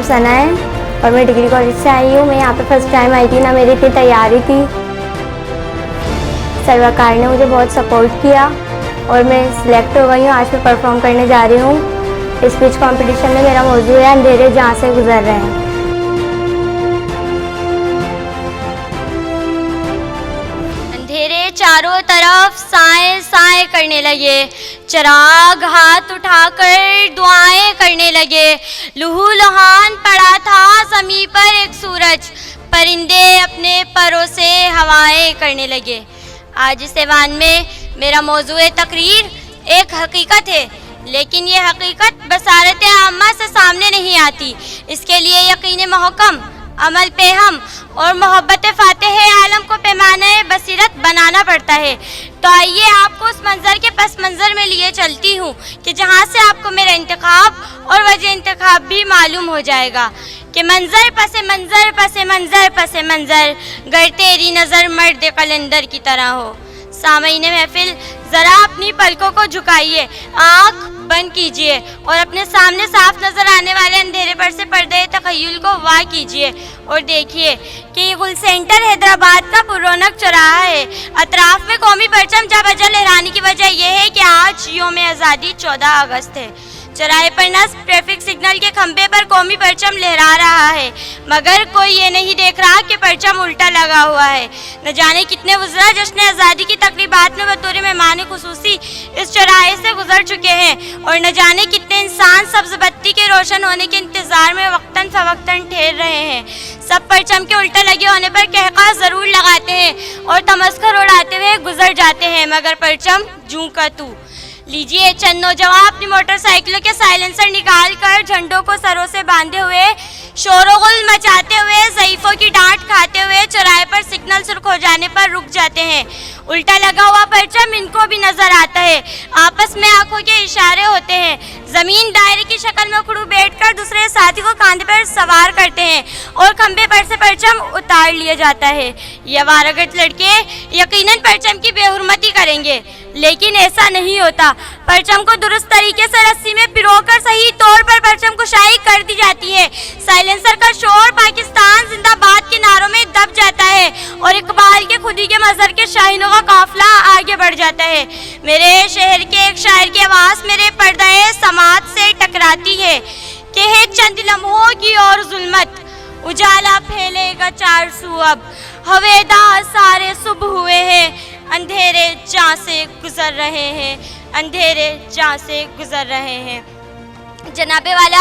सना है और मैं डिग्री कॉलेज से आई हूँ। मैं यहाँ पे फर्स्ट टाइम आई थी ना, मेरी इतनी तैयारी थी। सरकार ने मुझे बहुत सपोर्ट किया और मैं सिलेक्ट हो गई हूँ। आज मैं परफॉर्म करने जा रही हूँ। स्पीच कंपटीशन में मेरा मौजू है अंधेरे जहाँ से गुजर रहे हैं। अंधेरे चारों तरफ साए साए करने लगे, चिराग हाथ उठाकर दुआएं करने लगे। लहू लुहान पड़ा था ज़मीं पर एक सूरज, परिंदे अपने परों से हवाएं करने लगे। आज इस ऐवान में मेरा मौजूए तकरीर एक हकीकत है, लेकिन ये हकीकत बसारत आम्मा से सामने नहीं आती। इसके लिए यकीन महकम, अमल पे हम और मोहब्बत फ़ातिह आलम को पैमाने बसीरत बनाना पड़ता है। तो आइए आपको उस मंज़र के पस मंज़र में लिए चलती हूँ कि जहाँ से आपको मेरा इंतखाब और वजह इंतखाब भी मालूम हो जाएगा कि मंज़र पसे मंज़र पसे मंज़र पसे मंज़र, गर तेरी नज़र मर्द कलंदर की तरह हो। सामईन महफिल, ज़रा अपनी पलकों को झुकाइए, आँख बंद कीजिए और अपने सामने साफ नज़र आने वाले अंधेरे पर से पर्दे तख़य्युल को वाह कीजिए और देखिए कि ये गुल सेंटर हैदराबाद का पुरौनक चौराहा है। अतराफ में कौमी परचम जा बजा लहराने की वजह यह है कि आज यौम आज़ादी 14 अगस्त है। चौराहे पर नस्ब ट्रैफिक सिग्नल के खंभे पर कौमी परचम लहरा रहा है, मगर कोई ये नहीं देख रहा कि परचम उल्टा लगा हुआ है। न जाने कितने वज़रा जश्न आज़ादी की तकरीबात में बतौर मेहमान खुसूसी इस चौराहे से गुजर चुके हैं और न जाने कितने इंसान सब्ज़ बत्ती के रोशन होने के इंतज़ार में वक्तन फ़वक्तन ठहर रहे हैं। सब परचम के उल्टा लगे होने पर कहका ज़रूर लगाते हैं और तमस्खर उड़ाते हुए गुजर जाते हैं, मगर परचम जूं का तू। लीजिए, चंद नौजवान अपनी मोटरसाइकिलों के साइलेंसर निकाल कर झंडों को सरों से बांधे हुए शोरगुल मचाते हुए ज़ईफ़ों की डांट खाते हुए चौराहे पर सिग्नल सुर्ख हो जाने पर रुक जाते हैं। उल्टा लगा हुआ परचम इनको भी नजर आता है। आपस में आंखों के इशारे होते हैं। ज़मीन दायरे की शक्ल में उखड़ू बैठकर दूसरे साथी को कांधे पर सवार करते हैं और खंभे पर से परचम उतार लिया जाता है। ये अवारागर्द लड़के यकीनन परचम की बेहुरमती करेंगे, लेकिन ऐसा नहीं होता। परचम को दुरुस्त तरीके से रस्सी में पिरोकर सही तौर पर परचम कुशाई कर दी जाती है। साइलेंसर का शोर पाकिस्तान जिंदाबाद के नारों में दब जाता है और इकबाल के खुदी के मज़र के शाहीनों का काफिला आगे बढ़ जाता है। मेरे शहर के एक शायर की आवाज़ मेरे पर्दाए समात से टकराती है कि है चंद लम्हों की और जुल्मत, उजाला फैलेगा 400 अब, हवेदा सारे सुबह हुए हैं, अंधेरे जहाँ से गुजर रहे हैं, अंधेरे जहाँ से गुजर रहे हैं। जनाबे वाला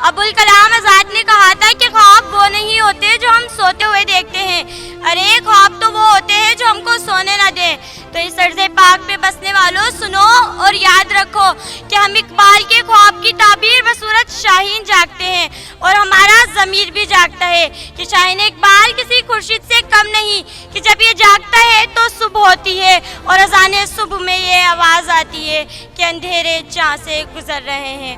अबुल कलाम आज़ाद ने कहा था कि ख्वाब वो नहीं होते जो हम सोते हुए देखते हैं, अरे ख्वाब तो वो होते हैं जो हमको सोने ना दें। तो इस अर्ज़े पाक पे बसने वालों, सुनो और याद रखो कि हम इकबाल के ख्वाब की ताबीर बसूरत शाहीन जागते हैं और हमारा ज़मीर भी जागता है कि शाहीन इकबाल किसी खुर्शीद से कम नहीं, कि जब ये जागता है तो सुबह होती है और अज़ान सुबह में ये आवाज़ आती है कि अंधेरे जहाँ से गुजर रहे हैं।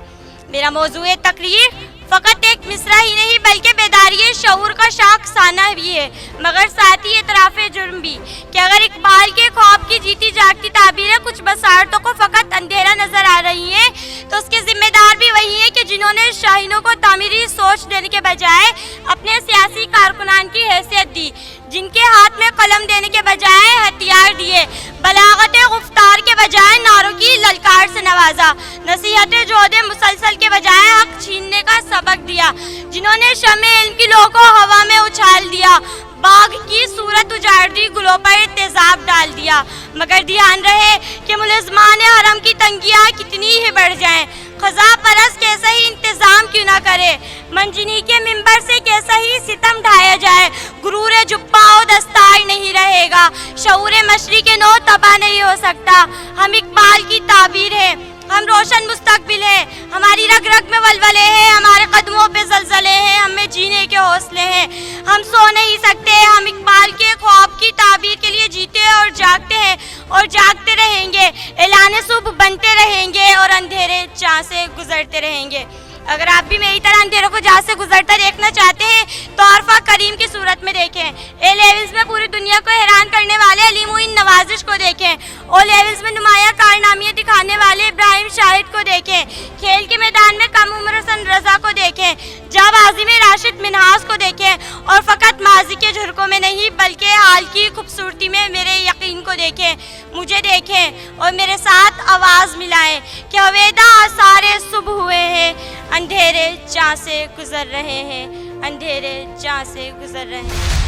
मेरा मौजूए तकरीर फ़कत एक मिसरा ही नहीं बल्कि बेदारी शऊर का शाखसाना भी है, मगर साथ ही एतराफ़ जुर्म भी कि अगर इकबाल के ख्वाब की जीती जागती ताबीरें कुछ बसारतों को फ़कत अंधेरा नज़र आ रही हैं, तो उसके ज़िम्मेदार भी वही हैं कि जिन्होंने शाहीनों को तामीरी सोच देने के बजाय अपने सियासी कारकुनान की हैसियत दी, जिनके हाथ में कलम देने के बजाय हथियार दिए, बलागत गुफ्तार के बजाय नारों की ललकार से नवाजा, नसीहत जोदे मुसलसल के बजाय हक छीनने का सबक दिया, जिन्होंने शमे इल्म की लौ को हवा में उछाल दिया, बाग की सूरत उजाड़ दी, गुलों पर तेजाब डाल दिया। मगर ध्यान रहे कि मुलज़मान हरम की तंगियाँ कितनी ही बढ़ जाएं, खज़ा परस कैसा ही इंतज़ाम क्यों ना करे, मंजनी के मिंबर से कैसा ही सितम ढाया जाए, गुरूर जुब्बा और दस्तार नहीं रहेगा, शऊर मशरी के नो तबाह नहीं हो सकता। हम इकबाल की ताबीर है, हम रोशन मुस्तकबिल है, हमारी रग रग में वलवले हैं, हमारे कदमों पे ज़लज़ले हैं, हमें जीने के हौसले हैं, हम सो नहीं सकते, हम इकबाल के ख्वाब की ताबीर के लिए जीते और जागते हैं और जागते रहेंगे, ऐलान सुबह बनते रहेंगे और अंधेरे जहाँ से गुजरते रहेंगे। अगर आप भी मेरी तरह अंधेरों को जहाँ से गुजरता देखना चाहते हैं तो अरफा करीम की सूरत में देखें, ए लेवल्स में पूरी दुनिया को हैरान करने वाले अली मुइन नवाजिश को देखें, ओ लेवल्स में नुमाया कारनामियाँ दिखाने वाले इब्राहिम शाहिद को देखें, खेल के मैदान में कम उम्र सन रजा को देखें, जाबाजी में राशिद मिन्हाज को देखें और फ़कत माजी के झुरकों में नहीं बल्कि हाल की खूबसूरती में मेरे यकीन को देखें, मुझे देखें और मेरे साथ आवाज़ मिलाएं कि हवेदा सारे सुबह हुए हैं, अंधेरे जहाँ से गुज़र रहे हैं, अंधेरे जहाँ से गुज़र रहे हैं.